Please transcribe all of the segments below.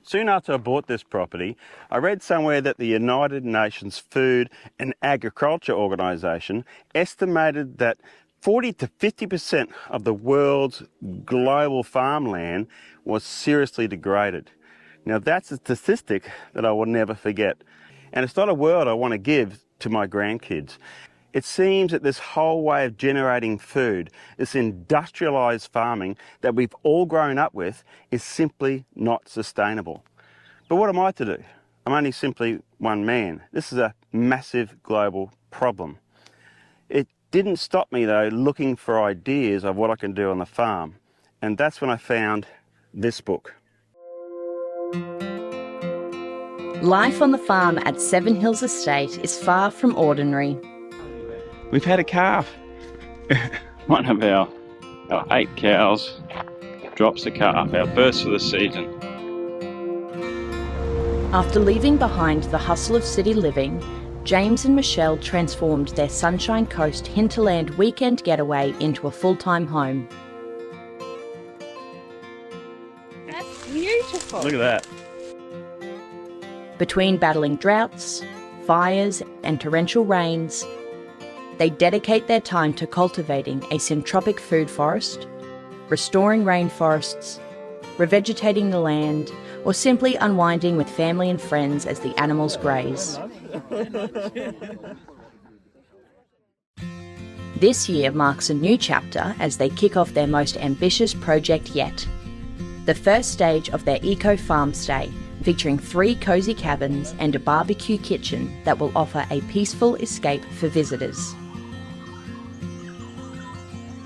Soon after I bought this property, I read somewhere that the United Nations Food and Agriculture Organization estimated that 40 to 50% of the world's global farmland was seriously degraded. Now that's a statistic that I will never forget. And it's not a world I want to give to my grandkids. It seems that this whole way of generating food, this industrialized farming that we've all grown up with, is simply not sustainable. But what am I to do? I'm only simply one man. This is a massive global problem. It didn't stop me though looking for ideas of what I can do on the farm. And that's when I found this book. Life on the farm at Seven Hills Estate is far from ordinary. We've had a calf. One of our 8 cows drops a calf, our first for the season. After leaving behind the hustle of city living, James and Michelle transformed their Sunshine Coast hinterland weekend getaway into a full-time home. That's beautiful. Look at that. Between battling droughts, fires and torrential rains, they dedicate their time to cultivating a syntropic food forest, restoring rainforests, revegetating the land, or simply unwinding with family and friends as the animals graze. This year marks a new chapter as they kick off their most ambitious project yet. The first stage of their eco-farm stay, featuring 3 cosy cabins and a barbecue kitchen that will offer a peaceful escape for visitors.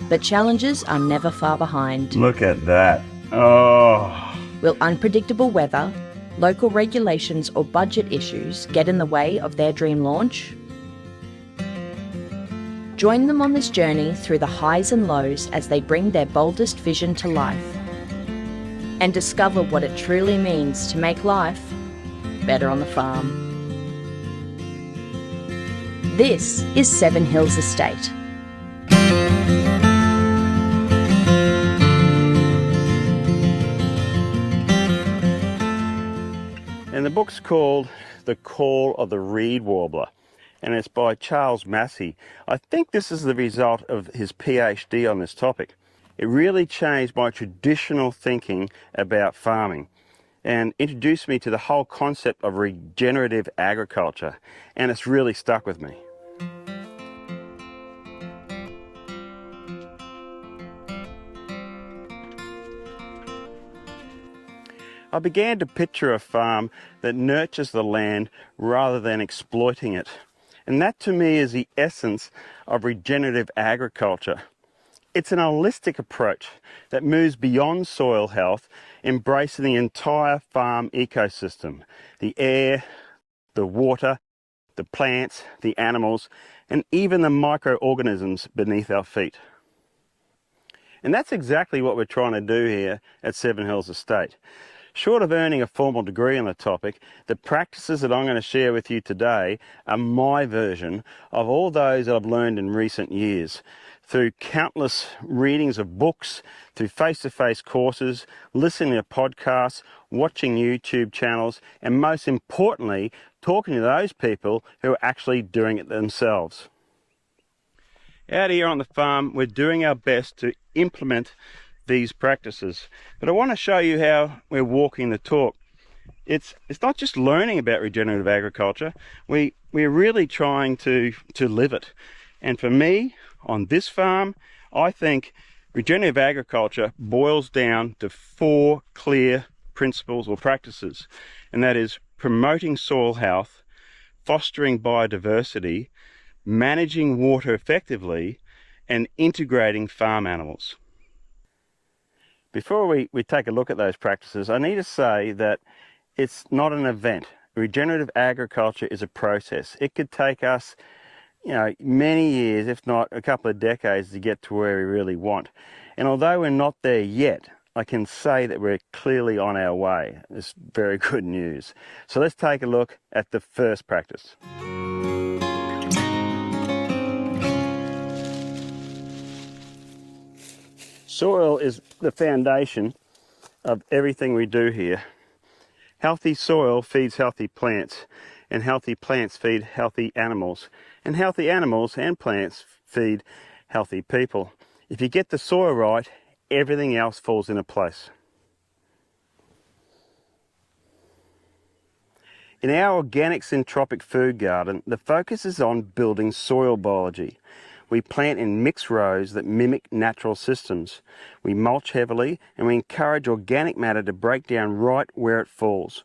But challenges are never far behind. Look at that. Oh. Will unpredictable weather, local regulations or budget issues get in the way of their dream launch? Join them on this journey through the highs and lows as they bring their boldest vision to life. And discover what it truly means to make life better on the farm. This is Seven Hills Estate. And the book's called The Call of the Reed Warbler, and it's by Charles Massey. I think this is the result of his PhD on this topic. It really changed my traditional thinking about farming and introduced me to the whole concept of regenerative agriculture, and it's really stuck with me. I began to picture a farm that nurtures the land rather than exploiting it. And that to me is the essence of regenerative agriculture. It's an holistic approach that moves beyond soil health, embracing the entire farm ecosystem, the air, the water, the plants, the animals, and even the microorganisms beneath our feet. And that's exactly what we're trying to do here at Seven Hills Estate. Short of earning a formal degree on the topic, the practices that I'm going to share with you today are my version of all those that I've learned in recent years, through countless readings of books, through face-to-face courses, listening to podcasts, watching YouTube channels, and most importantly, talking to those people who are actually doing it themselves. Out here on the farm, we're doing our best to implement these practices, but I want to show you how we're walking the talk. It's not just learning about regenerative agriculture, we're really trying to live it. And for me, on this farm, I think regenerative agriculture boils down to 4 clear principles or practices, and that is promoting soil health, fostering biodiversity, managing water effectively, and integrating farm animals. Before we take a look at those practices, I need to say that it's not an event. Regenerative agriculture is a process. It could take us, many years, if not a couple of decades, to get to where we really want. And although we're not there yet, I can say that we're clearly on our way. It's very good news. So let's take a look at the first practice. Soil is the foundation of everything we do here. Healthy soil feeds healthy plants, and healthy plants feed healthy animals, and healthy animals and plants feed healthy people. If you get the soil right, everything else falls into place. In our organic syntropic food garden, the focus is on building soil biology. We plant in mixed rows that mimic natural systems. We mulch heavily and we encourage organic matter to break down right where it falls.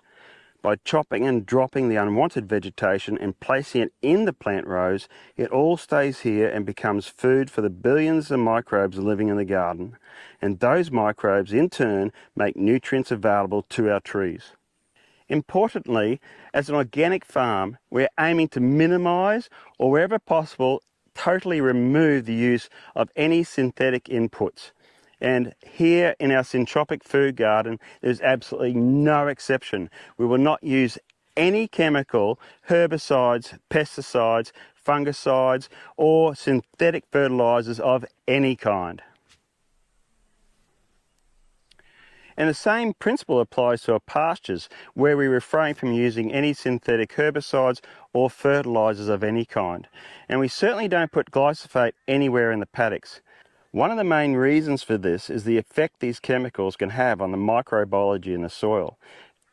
By chopping and dropping the unwanted vegetation and placing it in the plant rows, it all stays here and becomes food for the billions of microbes living in the garden. And those microbes in turn make nutrients available to our trees. Importantly, as an organic farm, we're aiming to minimise or wherever possible totally remove the use of any synthetic inputs. And here in our Syntropic food garden, there's absolutely no exception. We will not use any chemical, herbicides, pesticides, fungicides, or synthetic fertilisers of any kind. And the same principle applies to our pastures, where we refrain from using any synthetic herbicides or fertilisers of any kind. And we certainly don't put glyphosate anywhere in the paddocks. One of the main reasons for this is the effect these chemicals can have on the microbiology in the soil,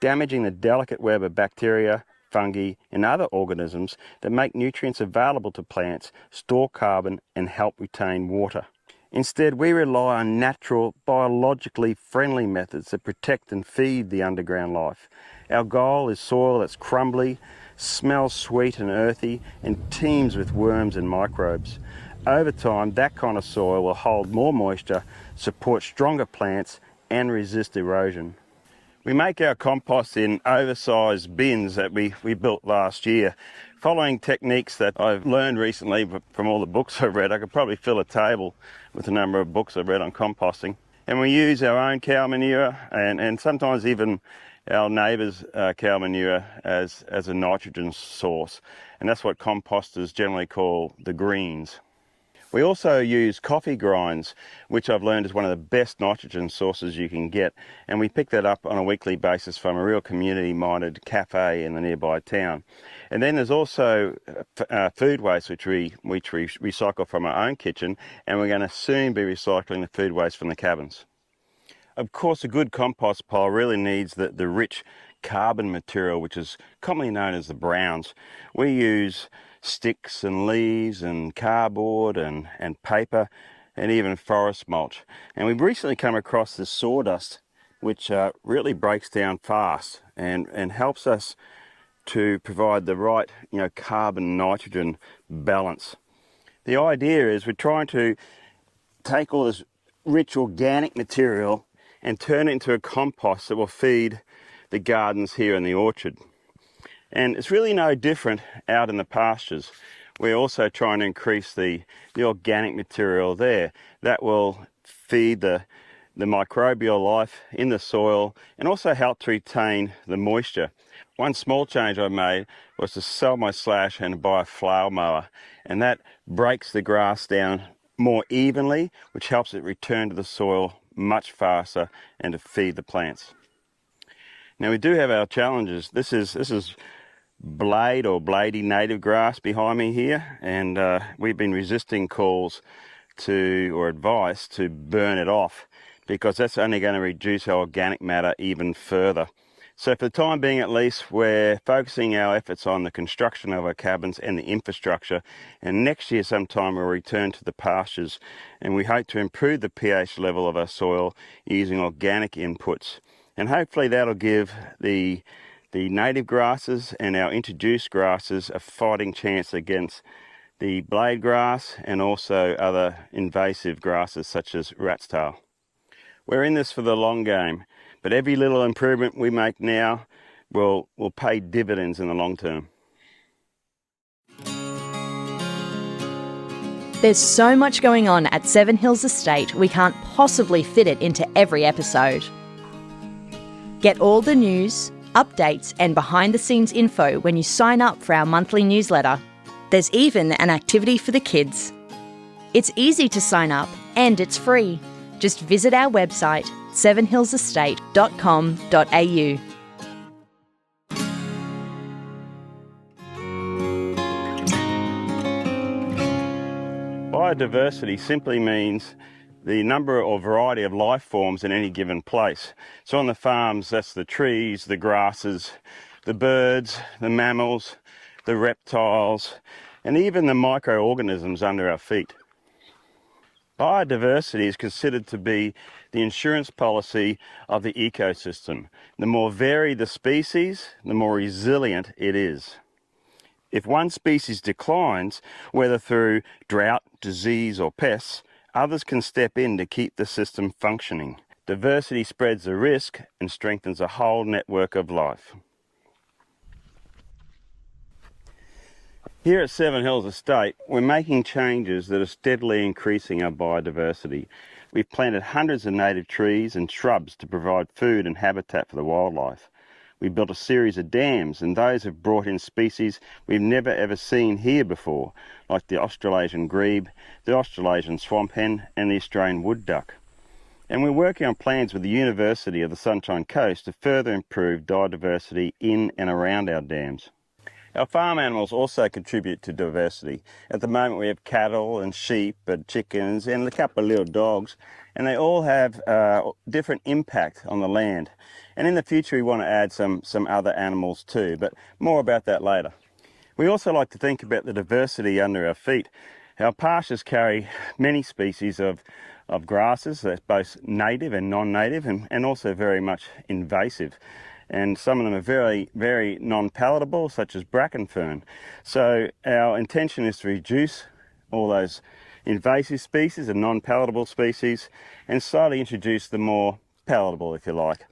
damaging the delicate web of bacteria, fungi, and other organisms that make nutrients available to plants, store carbon, and help retain water. Instead, we rely on natural, biologically friendly methods that protect and feed the underground life. Our goal is soil that's crumbly, smells sweet and earthy, and teems with worms and microbes. Over time, that kind of soil will hold more moisture, support stronger plants, and resist erosion. We make our compost in oversized bins that we built last year. Following techniques that I've learned recently from all the books I've read, I could probably fill a table with the number of books I've read on composting. And we use our own cow manure and sometimes even our neighbours' cow manure as a nitrogen source. And that's what composters generally call the greens. We also use coffee grinds, which I've learned is one of the best nitrogen sources you can get, and we pick that up on a weekly basis from a real community-minded cafe in the nearby town. And then there's also food waste, which we recycle from our own kitchen, and we're going to soon be recycling the food waste from the cabins. Of course, a good compost pile really needs the rich carbon material, which is commonly known as the browns. We use sticks and leaves and cardboard and paper and even forest mulch. And we've recently come across this sawdust, which really breaks down fast and helps us to provide the right carbon nitrogen balance. The idea is we're trying to take all this rich organic material and turn it into a compost that will feed the gardens here in the orchard. And it's really no different out in the pastures. We're also trying to increase the organic material there. That will feed the microbial life in the soil and also help to retain the moisture. One small change I made was to sell my slash and buy a flail mower, and that breaks the grass down more evenly, which helps it return to the soil much faster and to feed the plants. Now we do have our challenges. This is blade or bladey native grass behind me here, and we've been resisting calls or advice to burn it off, because that's only going to reduce our organic matter even further. So for the time being at least, we're focusing our efforts on the construction of our cabins and the infrastructure, and next year sometime we'll return to the pastures, and we hope to improve the pH level of our soil using organic inputs, and hopefully that'll give the native grasses and our introduced grasses a fighting chance against the blade grass and also other invasive grasses such as rat's tail. We're in this for the long game, but every little improvement we make now will pay dividends in the long term. There's so much going on at Seven Hills Estate, we can't possibly fit it into every episode. Get all the news, updates and behind-the-scenes info when you sign up for our monthly newsletter. There's even an activity for the kids. It's easy to sign up and it's free. Just visit our website, sevenhillsestate.com.au. Biodiversity simply means the number or variety of life forms in any given place. So on the farms, that's the trees, the grasses, the birds, the mammals, the reptiles, and even the microorganisms under our feet. Biodiversity is considered to be the insurance policy of the ecosystem. The more varied the species, the more resilient it is. If one species declines, whether through drought, disease, or pests, others can step in to keep the system functioning. Diversity spreads the risk and strengthens a whole network of life. Here at Seven Hills Estate, we're making changes that are steadily increasing our biodiversity. We've planted hundreds of native trees and shrubs to provide food and habitat for the wildlife. We built a series of dams, and those have brought in species we've never ever seen here before, like the Australasian grebe, the Australasian swamp hen, and the Australian wood duck. And we're working on plans with the University of the Sunshine Coast to further improve biodiversity in and around our dams. Our farm animals also contribute to diversity. At the moment we have cattle and sheep and chickens and a couple of little dogs, and they all have different impact on the land. And in the future we want to add some other animals too, but more about that later. We also like to think about the diversity under our feet. Our pastures carry many species of grasses, that's both native and non-native, and also very much invasive. And some of them are very, very non-palatable, such as bracken fern. So our intention is to reduce all those invasive species and non-palatable species and slowly introduce the more palatable, if you like.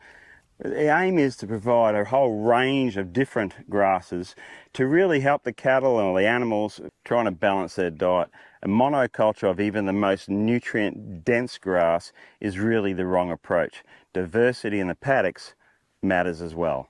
The aim is to provide a whole range of different grasses to really help the cattle and the animals trying to balance their diet. A monoculture of even the most nutrient-dense grass is really the wrong approach. Diversity in the paddocks matters as well.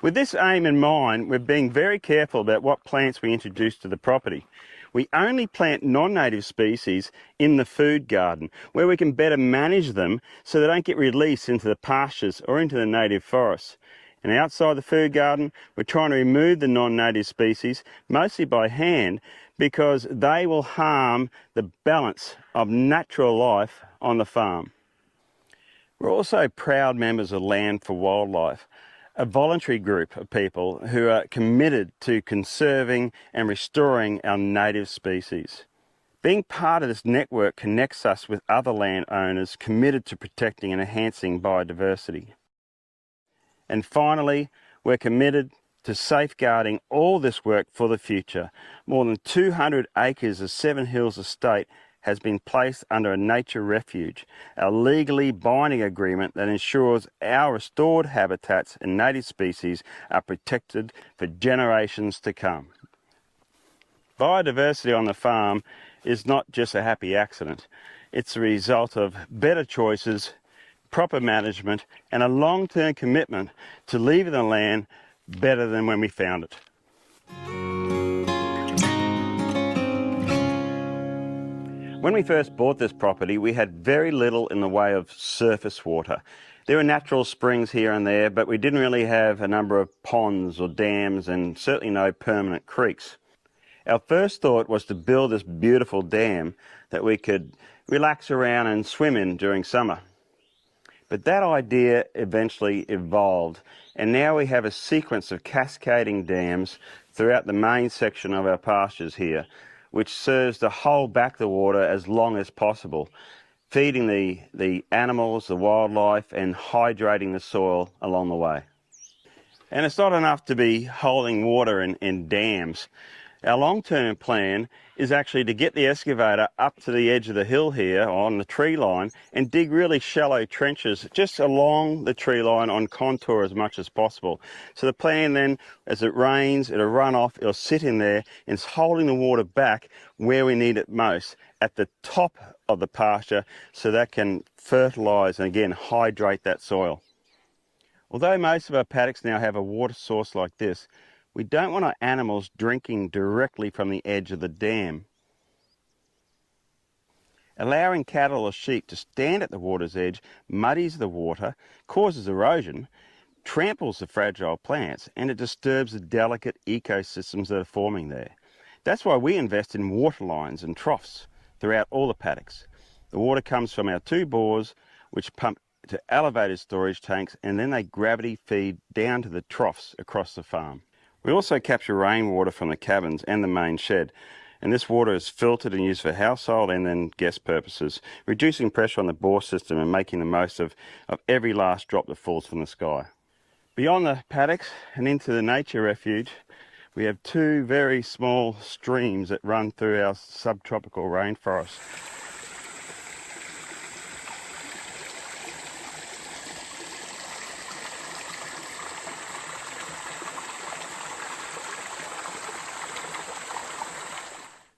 With this aim in mind, we're being very careful about what plants we introduce to the property. We only plant non-native species in the food garden, where we can better manage them so they don't get released into the pastures or into the native forests. And outside the food garden, we're trying to remove the non-native species, mostly by hand, because they will harm the balance of natural life on the farm. We're also proud members of Land for Wildlife, a voluntary group of people who are committed to conserving and restoring our native species. Being part of this network connects us with other landowners committed to protecting and enhancing biodiversity. And finally, we're committed to safeguarding all this work for the future. More than 200 acres of Seven Hills Estate has been placed under a nature refuge, a legally binding agreement that ensures our restored habitats and native species are protected for generations to come. Biodiversity on the farm is not just a happy accident. It's a result of better choices, proper management, and a long-term commitment to leaving the land better than when we found it. When we first bought this property, we had very little in the way of surface water. There were natural springs here and there, but we didn't really have a number of ponds or dams and certainly no permanent creeks. Our first thought was to build this beautiful dam that we could relax around and swim in during summer. But that idea eventually evolved, and now we have a sequence of cascading dams throughout the main section of our pastures here, which serves to hold back the water as long as possible, feeding the animals, the wildlife, and hydrating the soil along the way. And it's not enough to be holding water in dams. Our long-term plan is actually to get the excavator up to the edge of the hill here on the tree line and dig really shallow trenches just along the tree line on contour as much as possible. So the plan then, as it rains, it'll run off, it'll sit in there, and it's holding the water back where we need it most, at the top of the pasture, so that can fertilise and again hydrate that soil. Although most of our paddocks now have a water source like this, we don't want our animals drinking directly from the edge of the dam. Allowing cattle or sheep to stand at the water's edge muddies the water, causes erosion, tramples the fragile plants and it disturbs the delicate ecosystems that are forming there. That's why we invest in water lines and troughs throughout all the paddocks. The water comes from our 2 bores, which pump to elevated storage tanks, and then they gravity feed down to the troughs across the farm. We also capture rainwater from the cabins and the main shed, and this water is filtered and used for household and then guest purposes, reducing pressure on the bore system and making the most of every last drop that falls from the sky. Beyond the paddocks and into the nature refuge, we have 2 very small streams that run through our subtropical rainforest.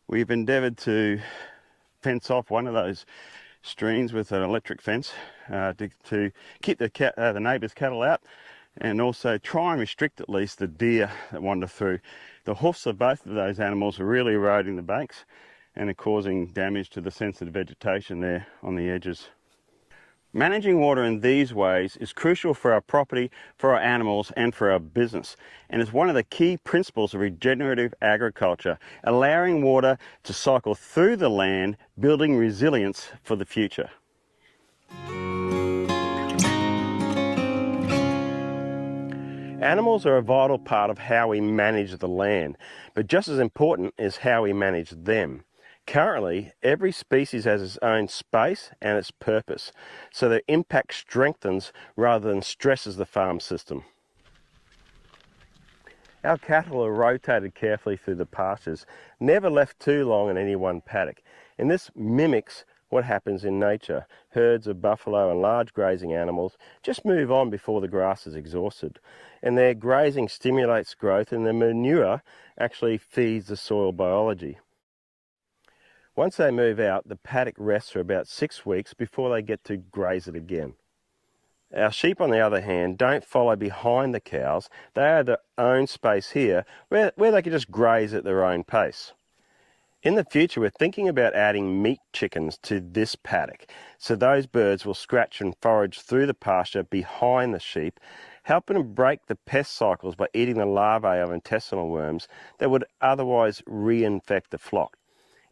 We've endeavoured to fence off one of those streams with an electric fence to keep the neighbours' cattle out, and also try and restrict at least the deer that wander through. The hoofs of both of those animals are really eroding the banks and are causing damage to the sensitive vegetation there on the edges. Managing water in these ways is crucial for our property, for our animals and for our business, and is one of the key principles of regenerative agriculture, allowing water to cycle through the land, building resilience for the future. Animals are a vital part of how we manage the land, but just as important is how we manage them. Currently, every species has its own space and its purpose, so their impact strengthens rather than stresses the farm system. Our cattle are rotated carefully through the pastures, never left too long in any one paddock, and this mimics what happens in nature. Herds of buffalo and large grazing animals just move on before the grass is exhausted, and their grazing stimulates growth, and the manure actually feeds the soil biology. Once they move out, the paddock rests for about 6 weeks before they get to graze it again. Our sheep, on the other hand, don't follow behind the cows. They have their own space here where they can just graze at their own pace. In the future, we're thinking about adding meat chickens to this paddock, so those birds will scratch and forage through the pasture behind the sheep, helping them break the pest cycles by eating the larvae of intestinal worms that would otherwise reinfect the flock.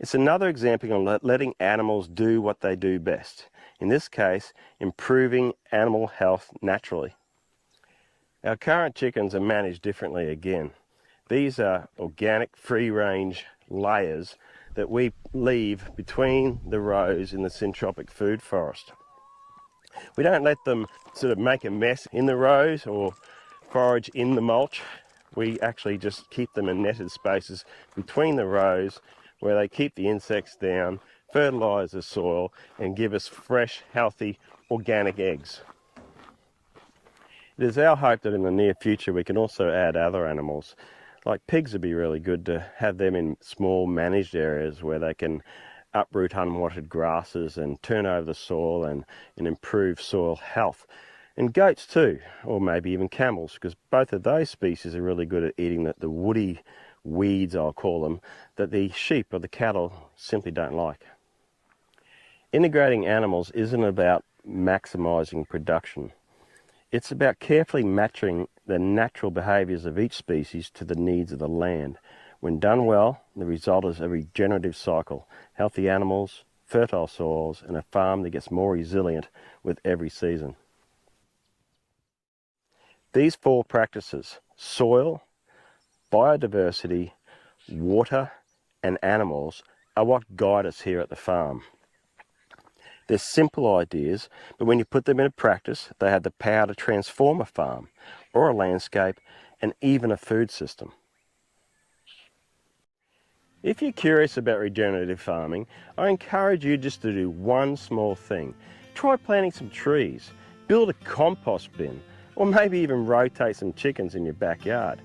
It's another example of letting animals do what they do best. In this case, improving animal health naturally. Our current chickens are managed differently again. These are organic free-range layers that we leave between the rows in the Syntropic food forest. We don't let them sort of make a mess in the rows or forage in the mulch. We actually just keep them in netted spaces between the rows where they keep the insects down, fertilise the soil and give us fresh, healthy, organic eggs. It is our hope that in the near future we can also add other animals. Like pigs would be really good to have them in small managed areas where they can uproot unwanted grasses and turn over the soil and improve soil health. And goats too, or maybe even camels, because both of those species are really good at eating the woody weeds, I'll call them, that the sheep or the cattle simply don't like. Integrating animals isn't about maximising production. It's about carefully matching the natural behaviours of each species to the needs of the land. When done well, the result is a regenerative cycle, healthy animals, fertile soils, and a farm that gets more resilient with every season. These 4 practices, soil, biodiversity, water, and animals, are what guide us here at the farm. They're simple ideas, but when you put them into practice, they have the power to transform a farm, or a landscape, and even a food system. If you're curious about regenerative farming, I encourage you just to do one small thing. Try planting some trees, build a compost bin, or maybe even rotate some chickens in your backyard.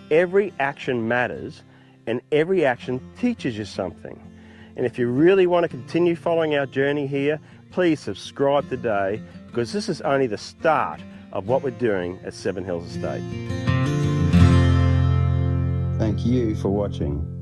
Every action matters, and every action teaches you something. And if you really want to continue following our journey here, please subscribe today, because this is only the start of what we're doing at Seven Hills Estate. Thank you for watching.